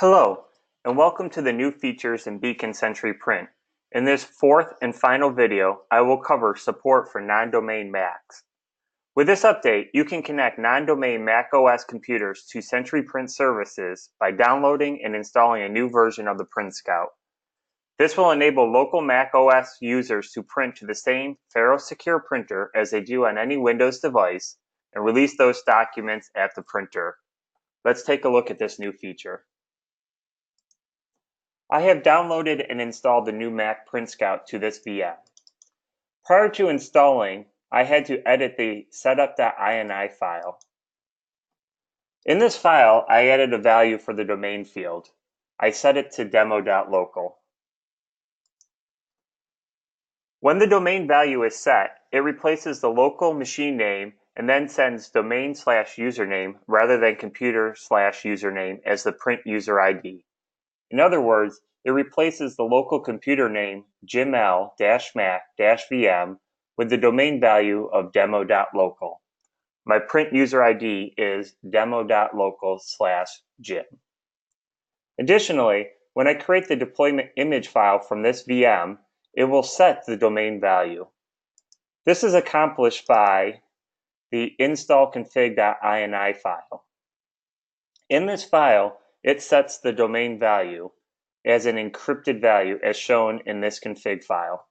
Hello, and welcome to the new features in Beacon Century Print. In this fourth and final video, I will cover support for non-domain Macs. With this update, you can connect non-domain macOS computers to Century Print services by downloading and installing a new version of the Print Scout. This will enable local macOS users to print to the same Pharos secure printer as they do on any Windows device and release those documents at the printer. Let's take a look at this new feature. I have downloaded and installed the new Mac Print Scout to this VM. Prior to installing, I had to edit the setup.ini file. In this file, I added a value for the domain field. I set it to demo.local. When the domain value is set, it replaces the local machine name and then sends domain/username rather than computer/username as the print user ID. In other words, it replaces the local computer name gml-mac-vm with the domain value of demo.local. My print user ID is demo.local/jim. Additionally, when I create the deployment image file from this VM, it will set the domain value. This is accomplished by the install-config.ini file. In this file, it sets the domain value as an encrypted value as shown in this config file.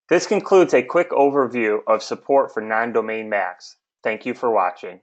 This concludes a quick overview of support for non-domain Macs. Thank you for watching.